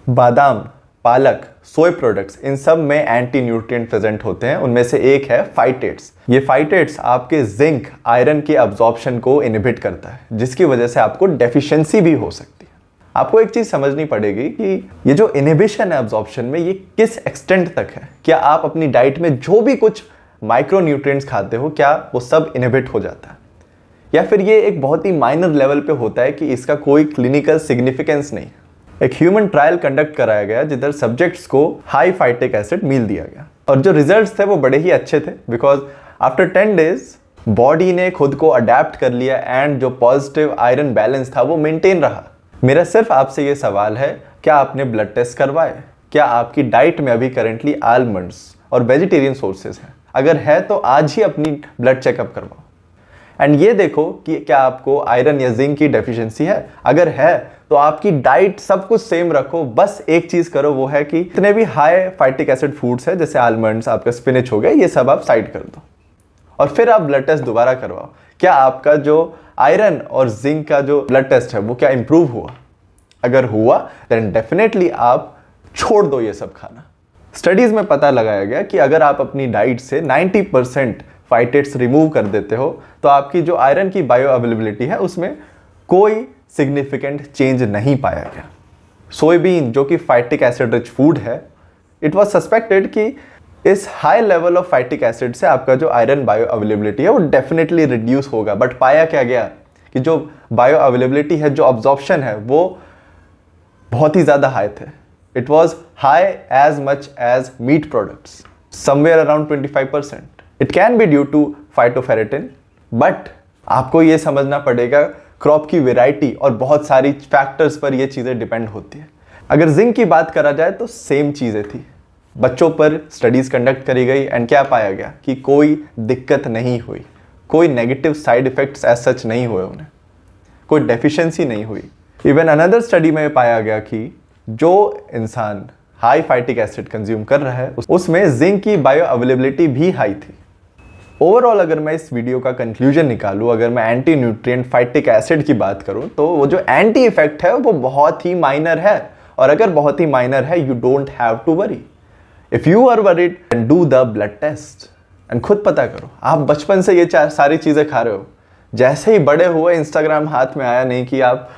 बादाम, पालक, सोय प्रोडक्ट्स, इन सब में एंटी न्यूट्रिएंट प्रेजेंट होते हैं। उनमें से एक है फाइटेट्स। ये फाइटेट्स आपके जिंक, आयरन के अब्जॉर्प्शन को इनहिबिट करता है, जिसकी वजह से आपको डेफिशिएंसी भी हो सकती है। आपको एक चीज समझनी पड़ेगी कि ये जो इनहिबिशन है अब्जॉर्प्शन में, ये किस एक्सटेंट तक है। क्या आप अपनी डाइट में जो भी कुछ माइक्रो न्यूट्रिएंट्स खाते हो, क्या वो सब इनहिबिट हो जाता है, या फिर ये एक बहुत ही माइनर लेवल पे होता है कि इसका कोई क्लिनिकल सिग्निफिकेंस नहीं। एक ह्यूमन ट्रायल कंडक्ट कराया गया जिधर सब्जेक्ट्स को हाई फाइटिक एसिड मील दिया गया, और जो रिजल्ट्स थे वो बड़े ही अच्छे थे, बिकॉज आफ्टर 10 डेज बॉडी ने खुद को अडेप्ट कर लिया एंड जो पॉजिटिव आयरन बैलेंस था वो मेंटेन रहा। मेरा सिर्फ आपसे ये सवाल है, क्या आपने ब्लड टेस्ट करवाए? क्या आपकी डाइट में अभी करेंटली आलमंड्स और वेजिटेरियन सोर्सेज हैं? अगर है तो आज ही अपनी ब्लड चेकअप करवाओ एंड ये देखो कि क्या आपको आयरन या जिंक की डेफिशिएंसी है। अगर है तो आपकी डाइट सब कुछ सेम रखो, बस एक चीज करो, वो है कि इतने भी हाई फाइटिक एसिड फूड्स है जैसे आलमंड्स, आपका स्पिनच हो गया, ये सब आप साइड कर दो और फिर आप ब्लड टेस्ट दोबारा करवाओ। क्या आपका जो आयरन और जिंक का जो ब्लड टेस्ट है वो क्या इंप्रूव हुआ? अगर हुआ देन डेफिनेटली आप छोड़ दो ये सब खाना। स्टडीज में पता लगाया गया कि अगर आप अपनी डाइट से 90% फाइटेट्स रिमूव कर देते हो तो आपकी जो आयरन की बायो अवेलेबिलिटी है उसमें कोई सिग्निफिकेंट चेंज नहीं पाया गया। सोयाबीन जो कि फाइटिक एसिड रिच फूड है, इट वाज सस्पेक्टेड कि इस high level of phytic acid से आपका जो आयरन बायो अवेलेबिलिटी है वो डेफिनेटली रिड्यूस होगा, बट पाया क्या गया कि जो बायो अवेलेबिलिटी है, जो अब्जॉर्प्शन है, वो बहुत ही ज़्यादा हाई थे। It was high as much as meat products, somewhere around 25%। It can be due to phytoferritin, but आपको ये समझना पड़ेगा क्रॉप की वेराइटी और बहुत सारी फैक्टर्स पर ये चीज़ें डिपेंड होती है। अगर जिंक की बात करा जाए तो सेम चीज़ें थी। बच्चों पर स्टडीज़ कंडक्ट करी गई एंड क्या पाया गया कि कोई दिक्कत नहीं हुई, कोई negative side effects as such नहीं हुए उन्हें, कोई डेफिशिएंसी नहीं हुई। इवन अनदर स्टडी में पाया गया कि जो इंसान हाई फाइटिक एसिड कंज्यूम कर रहा है उसमें जिंक की बायो अवेलेबिलिटी भी हाई थी। ओवरऑल अगर मैं इस वीडियो का कंक्लूजन निकालूं, अगर मैं एंटी न्यूट्रिएंट फाइटिक एसिड की बात करूं, तो वो जो एंटी इफेक्ट है वो बहुत ही माइनर है, और अगर बहुत ही माइनर है you don't have to worry. If you are worried then do the blood test and खुद पता करो। आप बचपन से ये सारी चीज़ें खा रहे हो, जैसे ही बड़े हुए इंस्टाग्राम हाथ में आया नहीं कि आप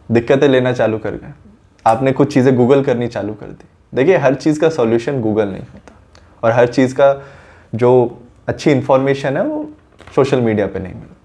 दिक्कतें लेना चालू कर गए, आपने कुछ चीज़ें गूगल करनी चालू कर दी। देखिए, हर चीज़ का सॉल्यूशन गूगल नहीं होता, और हर चीज़ का जो अच्छी इंफॉर्मेशन है वो सोशल मीडिया पे नहीं मिलती।